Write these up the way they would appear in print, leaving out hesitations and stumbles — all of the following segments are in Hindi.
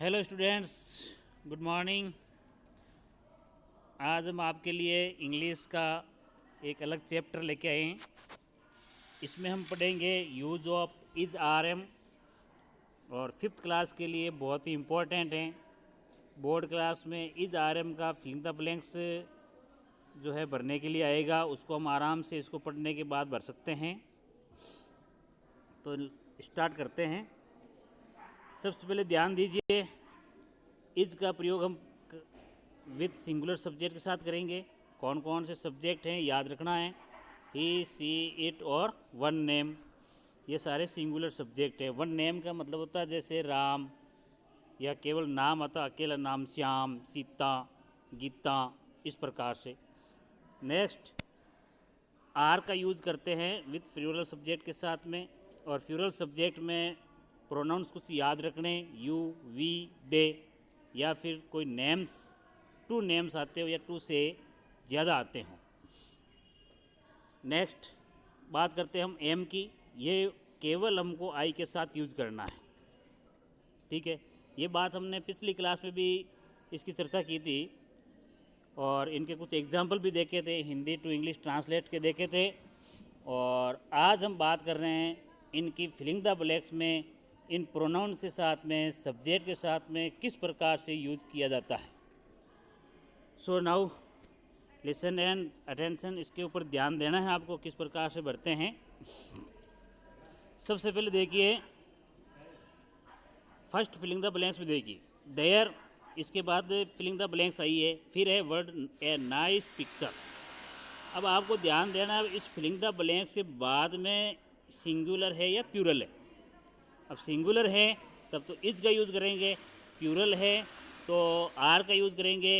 Hello students, good morning. आज हम आपके लिए इंग्लिश का एक अलग चैप्टर लेके आए हैं। इसमें हम पढ़ेंगे use of is are am, और फिफ्थ क्लास के लिए बहुत ही इम्पोर्टेंट हैं। बोर्ड क्लास में इज आर एम का फिलिंग द ब्लैंक्स जो है भरने के लिए आएगा, उसको हम आराम से इसको पढ़ने के बाद भर सकते हैं। तो स्टार्ट करते हैं। सबसे पहले ध्यान दीजिए, इज का प्रयोग हम विथ सिंगुलर सब्जेक्ट के साथ करेंगे। कौन कौन से सब्जेक्ट हैं याद रखना है। ही, सी, इट और वन नेम, ये सारे सिंगुलर सब्जेक्ट हैं। वन नेम का मतलब होता है जैसे राम, या केवल नाम आता अकेला नाम, श्याम, सीता, गीता, इस प्रकार से। नेक्स्ट, आर का यूज़ करते हैं विथ फ्यूरल सब्जेक्ट के साथ में, और फ्यूरल सब्जेक्ट में प्रोनाउंस कुछ याद रखने, यू, वी, दे, या फिर कोई नेम्स, टू नेम्स आते हो या टू से ज़्यादा आते हों। नेक्स्ट बात करते हैं हम एम की। ये केवल हमको आई के साथ यूज़ करना है, ठीक है। ये बात हमने पिछली क्लास में भी इसकी चर्चा की थी, और इनके कुछ एग्जाम्पल भी देखे थे, हिंदी टू इंग्लिश ट्रांसलेट के देखे थे। और आज हम बात कर रहे हैं इनकी फिलिंग द ब्लैंक्स में इन प्रोनाउंस के साथ में, सब्जेक्ट के साथ में किस प्रकार से यूज किया जाता है। So now listen and attention, इसके ऊपर ध्यान देना है आपको किस प्रकार से भरते हैं। सबसे पहले देखिए, फर्स्ट फिलिंग द ब्लैंक्स में देखिए देयर, इसके बाद फिलिंग द ब्लैंक्स आई है, फिर है वर्ड ए नाइस पिक्चर। अब आपको ध्यान देना है, इस फिलिंग द ब्लैंक्स के बाद में सिंगुलर है या प्यूरल है। अब सिंगुलर है तब तो इज का यूज़ करेंगे, प्यूरल है तो आर का यूज़ करेंगे,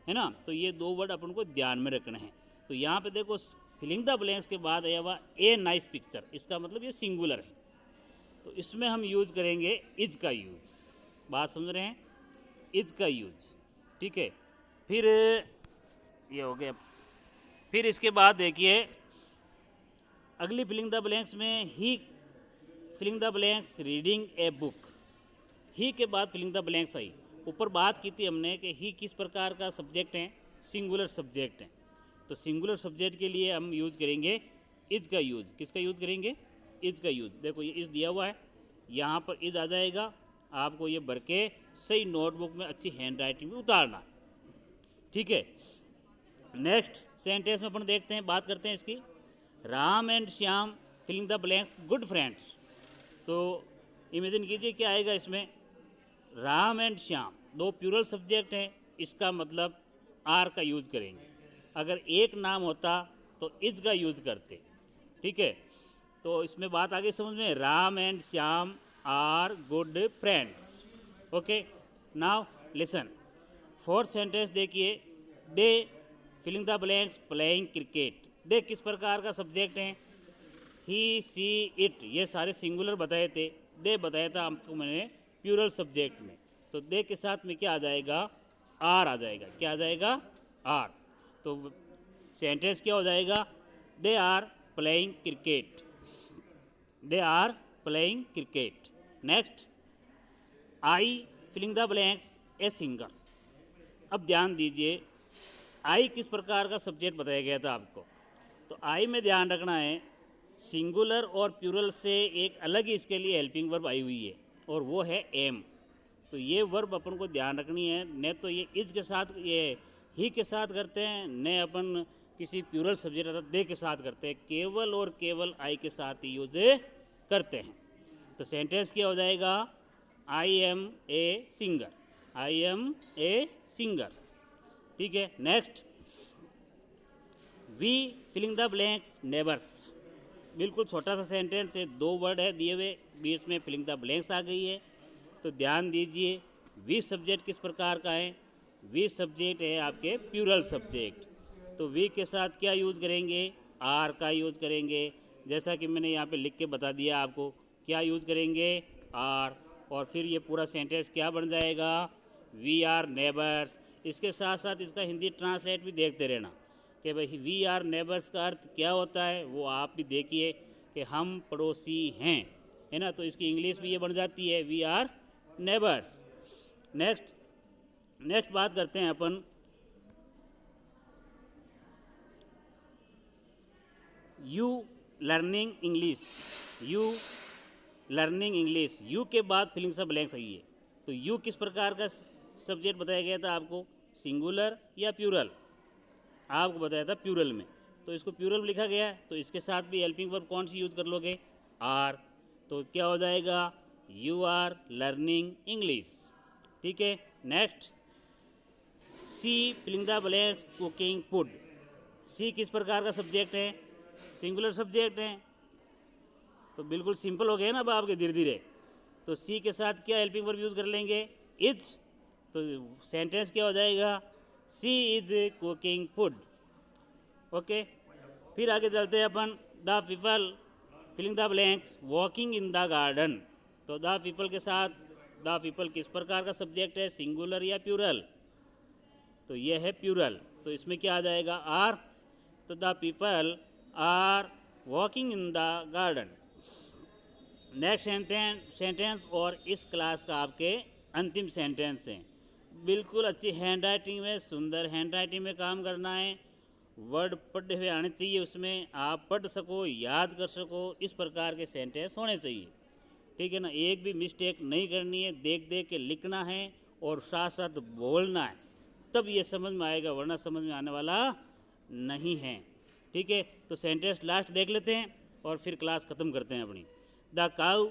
है ना। तो ये दो वर्ड अपन को ध्यान में रखने हैं। तो यहाँ पे देखो, फिलिंग द ब्लैंक्स के बाद आया हुआ ए नाइस पिक्चर, इसका मतलब ये सिंगुलर है, तो इसमें हम यूज़ करेंगे इज का यूज़। बात समझ रहे हैं, इज का यूज़, ठीक है। फिर ये हो गया। फिर इसके बाद देखिए अगली फिलिंग द ब्लैंक्स में ही, filling the blanks reading a book. ही के बाद फिलिंग द ब्लैंक्स आई। ऊपर बात की थी हमने कि ही किस प्रकार का सब्जेक्ट है, सिंगुलर सब्जेक्ट है। तो सिंगुलर सब्जेक्ट के लिए हम यूज़ करेंगे इज का यूज़। किसका यूज़ करेंगे, इज का यूज़। देखो ये इज दिया हुआ है, यहाँ पर इज आ जाएगा। आपको ये भर के सही नोटबुक में अच्छी हैंड राइटिंग में उतारना, ठीक है। नेक्स्ट सेंटेंस में अपन देखते हैं, बात करते हैं इसकी। Ram and Shyam filling the blanks good friends. तो इमेजिन कीजिए क्या आएगा इसमें, राम एंड श्याम दो प्यूरल सब्जेक्ट हैं, इसका मतलब आर का यूज़ करेंगे। अगर एक नाम होता तो इज का यूज़ करते, ठीक है। तो इसमें बात आगे समझ में, Ram and Shyam are good friends. Okay, now listen. Fourth sentence देखिए, they filling the blanks playing cricket. They किस प्रकार का सब्जेक्ट हैं, ही, सी, इट, ये सारे सिंगुलर बताए थे। दे बताया था आपको मैंने प्यूरल सब्जेक्ट में। तो दे के साथ में क्या आ जाएगा, आर आ जाएगा। क्या आ जाएगा, आर। तो सेंटेंस क्या हो जाएगा, they are playing cricket. They are playing cricket. Next, I filling the blanks a singer. अब ध्यान दीजिए, आई किस प्रकार का सब्जेक्ट बताया गया था आपको। तो आई में ध्यान रखना है, सिंगुलर और प्यूरल से एक अलग ही इसके लिए हेल्पिंग वर्ब आई हुई है, और वो है एम। तो ये वर्ब अपन को ध्यान रखनी है। न तो ये इज के साथ, ये ही के साथ करते हैं, न अपन किसी प्यूरल सब्जेक्ट अर्थात दे के साथ करते हैं, केवल और केवल आई के साथ ही यूज करते हैं। तो सेंटेंस क्या हो जाएगा, I am a singer. I am a singer, ठीक है। Next, we filling the blanks neighbours. बिल्कुल छोटा सा सेंटेंस है, दो वर्ड है दिए हुए, बीच में फिलिंग द ब्लैंक्स आ गई है। तो ध्यान दीजिए, वी सब्जेक्ट किस प्रकार का है, वी सब्जेक्ट है आपके प्यूरल सब्जेक्ट। तो वी के साथ क्या यूज़ करेंगे, आर का यूज़ करेंगे। जैसा कि मैंने यहाँ पे लिख के बता दिया आपको, क्या यूज़ करेंगे, आर। और फिर ये पूरा सेंटेंस क्या बन जाएगा, वी आर नेबर्स। इसके साथ साथ इसका हिंदी ट्रांसलेट भी देखते रहना कि भाई वी आर नेबर्स का अर्थ क्या होता है, वो आप भी देखिए कि हम पड़ोसी हैं, है ना। तो इसकी इंग्लिश भी ये बन जाती है, वी आर नेबर्स। नेक्स्ट बात करते हैं अपन यू लर्निंग इंग्लिश। यू के बाद फिलिंग द ब्लैंक्स आई है। तो यू किस प्रकार का सब्जेक्ट बताया गया था आपको, सिंगुलर या प्यूरल? आपको बताया था प्यूरल में, तो इसको प्यूरल में लिखा गया है। तो इसके साथ भी हेल्पिंग वर्ब कौन सी यूज़ कर लोगे, आर। तो क्या हो जाएगा, यू आर लर्निंग इंग्लिश। ठीक है। Next, she filling the blanks cooking food. She किस प्रकार का सब्जेक्ट है, सिंगुलर सब्जेक्ट है। तो बिल्कुल सिंपल हो गया ना अब आपके धीरे धीरे। तो सी के साथ क्या हेल्पिंग वर्ब यूज़ कर लेंगे, इज। तो सेंटेंस क्या हो जाएगा, she is cooking food. Okay. फिर आगे चलते हैं अपन, the people filling the blanks walking in the garden. तो द पीपल के साथ द पीपल किस प्रकार का सब्जेक्ट है, सिंगुलर या प्यूरल? तो ये है प्यूरल। तो इसमें क्या आ जाएगा, आर। तो the people are walking in the garden. Next sentence और इस क्लास का आपके अंतिम सेंटेंस हैं। बिल्कुल अच्छी हैंड राइटिंग में, सुंदर हैंड राइटिंग में काम करना है। वर्ड पढ़े हुए आने चाहिए, उसमें आप पढ़ सको, याद कर सको, इस प्रकार के सेंटेंस होने चाहिए। ठीक है ना। एक भी मिस्टेक नहीं करनी है, देख देख के लिखना है और साथ साथ बोलना है, तब ये समझ में आएगा, वरना समझ में आने वाला नहीं है। ठीक है। तो सेंटेंस लास्ट देख लेते हैं और फिर क्लास ख़त्म करते हैं अपनी। The cow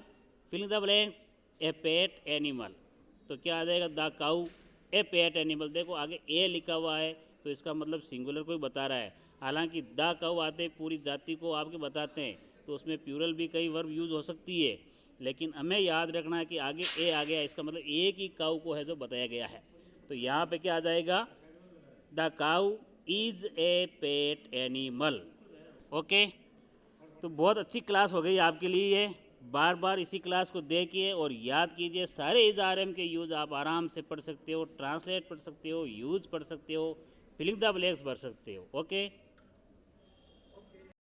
filling the blanks a pet animal. तो क्या आ जाएगा, the cow a pet animal. देखो आगे ए लिखा हुआ है, तो इसका मतलब सिंगुलर को ही बता रहा है। हालांकि द काउ आते पूरी जाति को आपके बताते हैं, तो उसमें प्यूरल भी कई वर्ब यूज़ हो सकती है, लेकिन हमें याद रखना है कि आगे ए आ गया, इसका मतलब एक ही काउ को है जो बताया गया है। तो यहाँ पे क्या आ जाएगा, the cow is a pet animal. Okay. तो बहुत अच्छी क्लास हो गई आपके लिए ये। बार बार इसी क्लास को देखिए और याद कीजिए। सारे इज़ारम के यूज़ आप आराम से पढ़ सकते हो, ट्रांसलेट पढ़ सकते हो, यूज़ पढ़ सकते हो, फिलिंग द ब्लैंक्स भर सकते हो। ओके।